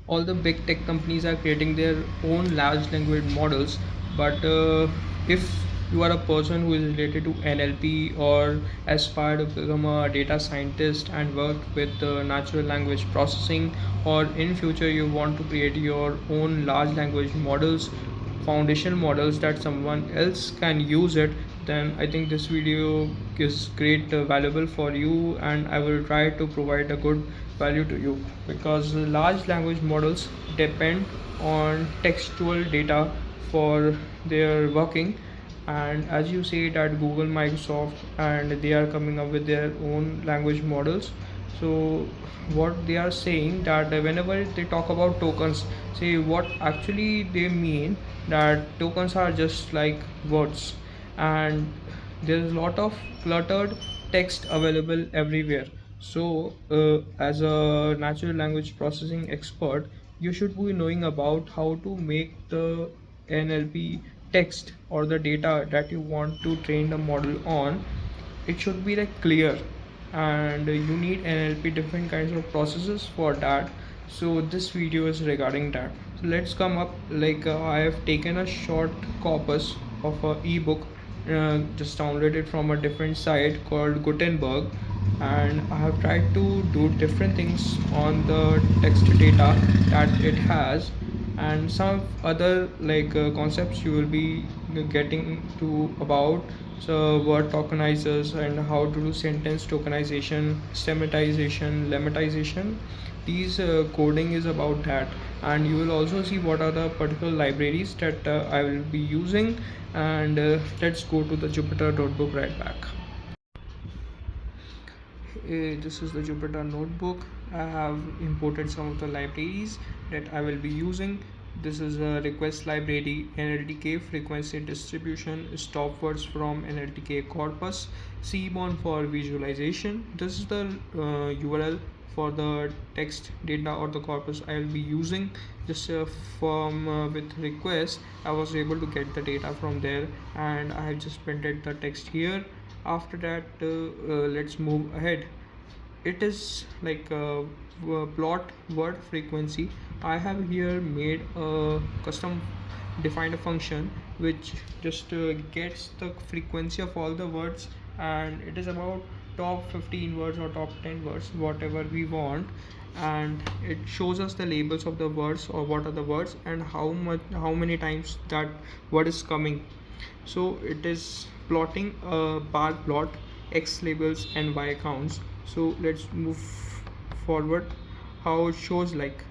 all the big tech companies are creating their own large language models, but if you are a person who is related to NLP or aspire to become a data scientist and work with natural language processing, or in future you want to create your own large language models, foundational models that someone else can use it, then I think this video is great valuable for you, and I will try to provide a good value to you, because large language models depend on textual data for their working. And as you see that Google, Microsoft, and they are coming up with their own language models. So what they are saying that whenever they talk about tokens, say what actually they mean, that tokens are just like words, and there's a lot of cluttered text available everywhere. So as a natural language processing expert, you should be knowing about how to make the NLP text or the data that you want to train the model on, it should be like clear, and you need NLP different kinds of processes for that. So this video is regarding that. So let's come up, like I have taken a short corpus of a ebook, just downloaded it from a different site called Gutenberg, and I have tried to do different things on the text data that it has, and some other like concepts you will be getting to about, so word tokenizers and how to do sentence tokenization, stemmatization, lemmatization. These coding is about that, and you will also see what are the particular libraries that I will be using. And let's go to the Jupyter notebook right back. This is the Jupyter notebook. I have imported some of the libraries that I will be using. This is a request library, NLTK frequency distribution, stop words from NLTK corpus, Seaborn for visualization. This is the URL for the text data or the corpus I will be using. Just from with request, I was able to get the data from there, and I have just printed the text here. After that, let's move ahead. It is like a plot word frequency. I have here made a custom defined a function which just gets the frequency of all the words, and it is about top 15 words or top 10 words, whatever we want, and it shows us the labels of the words or what are the words and how many times that word is coming. So it is plotting a bar plot, x labels and y counts. So let's move forward how it shows like.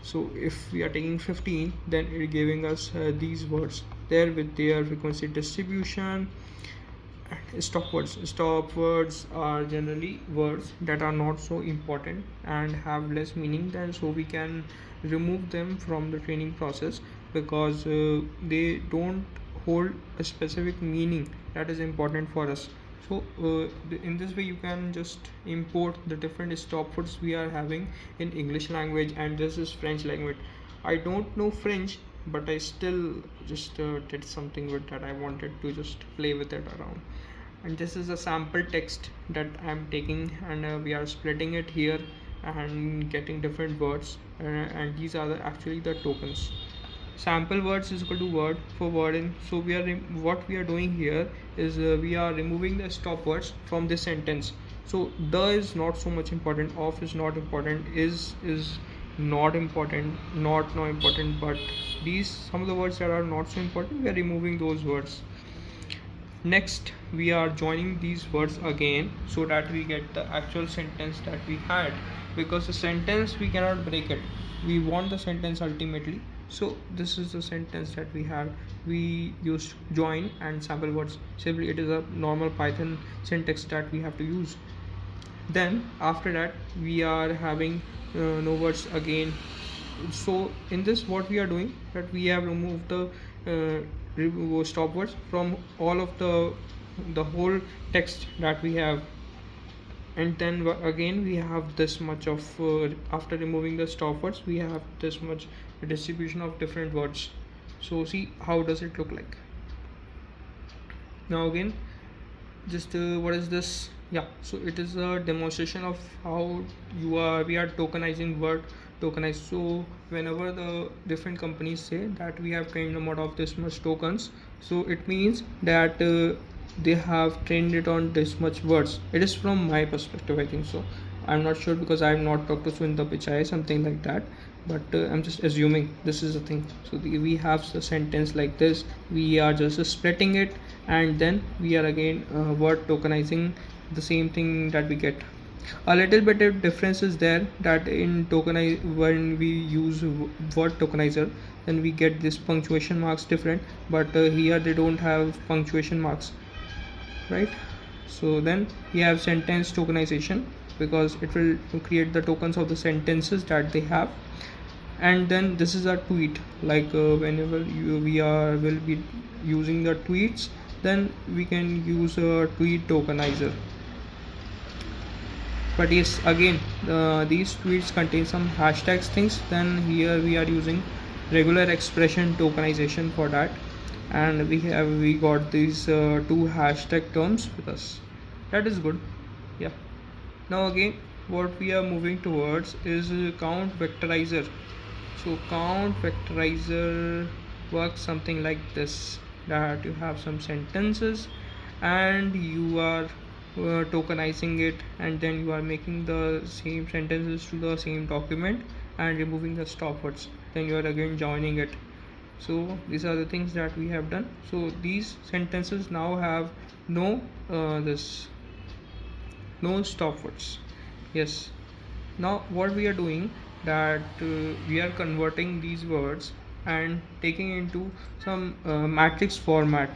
So if we are taking 15, then it giving us these words there with their frequency distribution. Stop words are generally words that are not so important and have less meaning, then so we can remove them from the training process, because they don't hold a specific meaning that is important for us. So in this way you can just import the different stop words we are having in English language, and this is French language. I don't know French, but I still just did something with that. I wanted to just play with it around. And this is a sample text that I'm taking, and we are splitting it here and getting different words, and these are actually the tokens. Sample words is equal to word for word in. So we are what we are doing here is we are removing the stop words from this sentence. So the is not so much important, of is not important, is not important, not important, but these some of the words that are not so important, we are removing those words. Next we are joining these words again so that we get the actual sentence that we had, because the sentence we cannot break it, we want the sentence ultimately. So this is the sentence that we have. We used join and sample words. Simply it is a normal Python syntax that we have to use. Then after that we are having no words again. So in this what we are doing, that we have removed the stop words from all of the whole text that we have, and then again we have this much of after removing the stop words we have this much distribution of different words. So see how does it look like. Now again, just what is this? Yeah, so it is a demonstration of how we are tokenizing word tokenized. So whenever the different companies say that we have trained a model of this much tokens, so it means that they have trained it on this much words. It is from my perspective, I think so. I'm not sure because I have not talked to Swinta Pichai, something like that, but I'm just assuming this is the thing. So we have a sentence like this, we are just splitting it, and then we are again word tokenizing the same thing that we get. A little bit of difference is there, that in tokenize, when we use word tokenizer, then we get this punctuation marks different, but here they don't have punctuation marks, right? So then we have sentence tokenization, because it will create the tokens of the sentences that they have. And then this is a tweet, like whenever will be using the tweets, then we can use a tweet tokenizer. But yes, again, these tweets contain some hashtags things, then here we are using regular expression tokenization for that. And we got these two hashtag terms with us. That is good. Yeah. Now again, what we are moving towards is count vectorizer. So count vectorizer works something like this, that you have some sentences and you are tokenizing it, and then you are making the same sentences to the same document and removing the stop words, then you are again joining it. So these are the things that we have done. So these sentences now have no this no stop words. Yes. Now what we are doing, that we are converting these words and taking into some matrix format,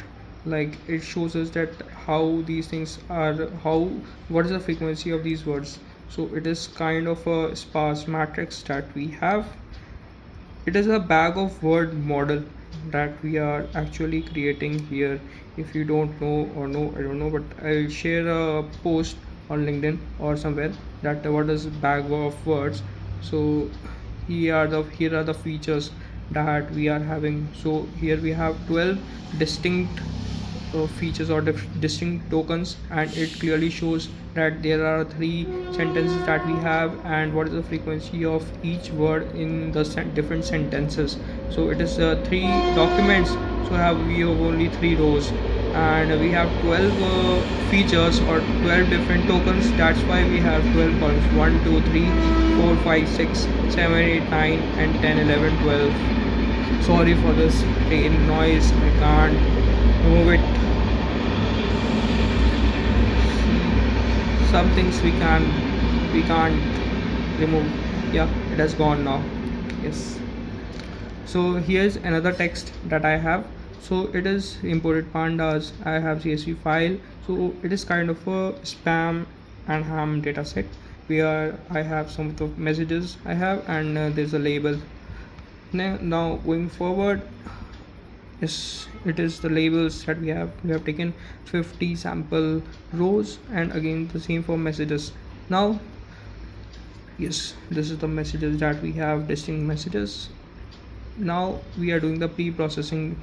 like it shows us that how these things are, how what is the frequency of these words. So it is kind of a sparse matrix that we have. It is a bag of word model that we are actually creating here. If you don't know, or no, I don't know, but I'll share a post on LinkedIn or somewhere, that what is bag of words. So here are the features that we are having. So here we have 12 distinct features or distinct tokens, and it clearly shows that there are three sentences that we have, and what is the frequency of each word in the different sentences. So it is three documents, so we have only three rows, and we have 12 features or 12 different tokens. That's why we have 12 columns: 1 2 3 4 5 6 7 8 9 and 10 11 12. Sorry for this train noise, I can't remove it. Some things we can't remove. Yeah, it has gone now. Yes. So here's another text that I have. So it is imported pandas. I have CSV file. So it is kind of a spam and ham data set, where I have some of the messages I have, and there's a label. Now going forward, yes, it is the labels that we have taken 50 sample rows, and again the same for messages. Now yes, this is the messages that we have, distinct messages. Now we are doing the pre-processing.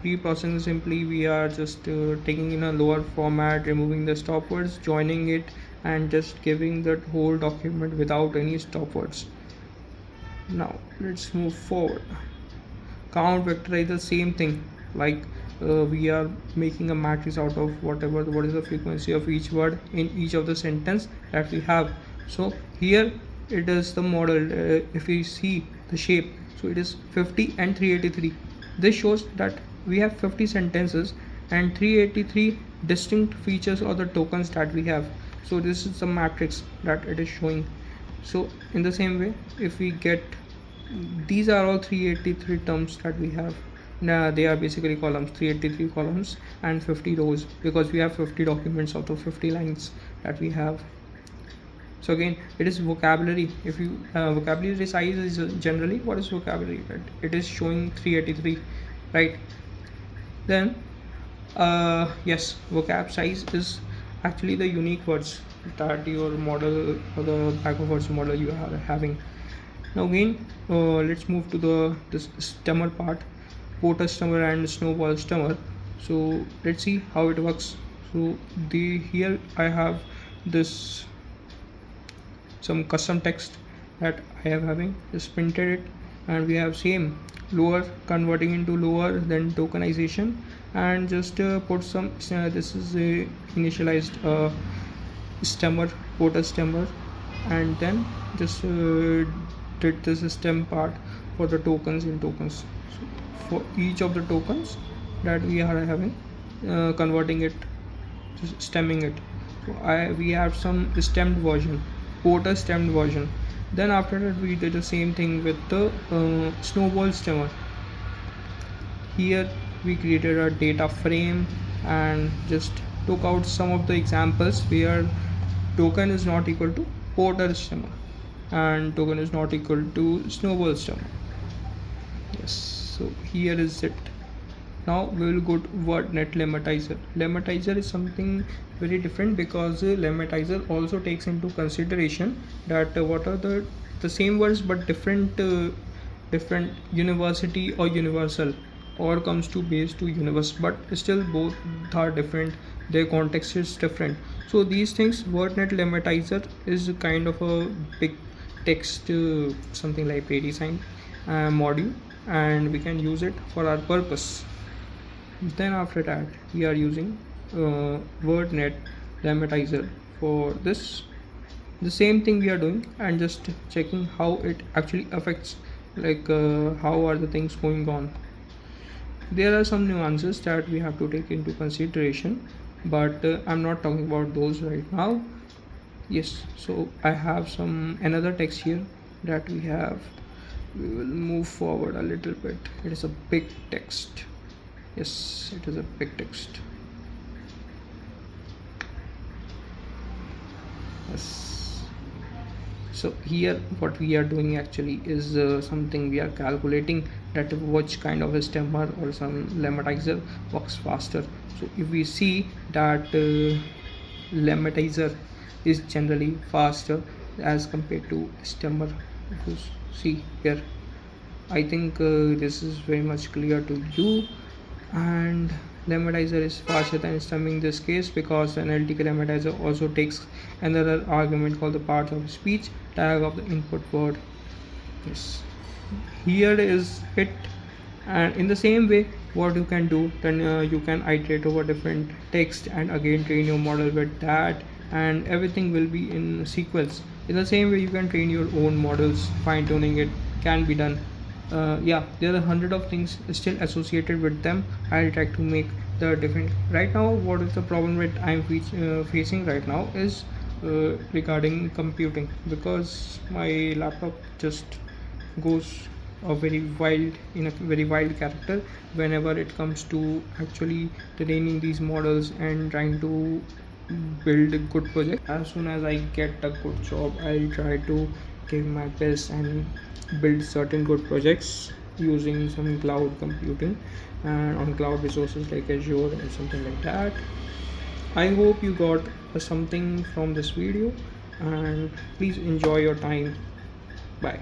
Simply we are just taking in a lower format, removing the stop words, joining it, and just giving that whole document without any stop words. Now let's move forward. Count vectorize, the same thing, like we are making a matrix out of what is the frequency of each word in each of the sentence that we have. So here it is the model. If we see the shape, so it is 50 and 383. This shows that we have 50 sentences and 383 distinct features or the tokens that we have. So this is the matrix that it is showing. So in the same way, if we get, these are all 383 terms that we have. Now they are basically columns, 383 columns and 50 rows, because we have 50 documents out of 50 lines that we have. So again, it is vocabulary. If you vocabulary size is generally, what is vocabulary? It is showing 383, right? Then yes, vocab size is actually the unique words that your model, or the bag of words model you are having. Now again, let's move to this stemmer part, potor stemmer and snowball stemmer. So let's see how it works. So here I have this some custom text that I have having, just printed it, and we have same lower converting into lower, then tokenization, and just put some this is a initialized stemmer, put a stemmer, and then just did this stem part for the tokens in tokens. So for each of the tokens that we are having, converting it, just stemming it. So we have some stemmed version, put a stemmed version. Then after that we did the same thing with the snowball stemmer. Here we created a data frame and just took out some of the examples where token is not equal to porter stemmer and token is not equal to snowball stemmer. Yes, so here is it. Now we will go to wordnet lematizer. Lematizer is something very different because lematizer also takes into consideration that what are the same words but different university or universal, or comes to base to universe, but still both are different, their context is different. So these things, wordnet lematizer is kind of a big text something like redesign module, and we can use it for our purpose. Then after that we are using wordnet lematizer for this. The same thing we are doing and just checking how it actually affects, like how are the things going on. There are some nuances that we have to take into consideration, but I'm not talking about those right now. Yes, so I have some another text here that we have. We will move forward a little bit. It is a big text. Yes, it is a big text. Yes, so here what we are doing actually is something we are calculating that which kind of a stemmer or some lematizer works faster. So if we see that lematizer is generally faster as compared to stemmer, if you see here, I think this is very much clear to you. And lematizer is faster than stemming in this case because NLTK lematizer also takes another argument called the part of speech tag of the input word. Yes, here is it. And in the same way, what you can do, then you can iterate over different text and again train your model with that, and everything will be in sequence. In the same way you can train your own models, fine tuning it can be done. Yeah, there are hundred of things still associated with them. I'll try to make the different. Right now what is the problem that I'm facing right now is regarding computing, because my laptop just goes a very wild, in a very wild character whenever it comes to actually training these models and trying to build a good project. As soon as I get a good job, I'll try to give my best and build certain good projects using some cloud computing and on cloud resources like Azure and something like that. I hope you got something from this video, and please enjoy your time. Bye.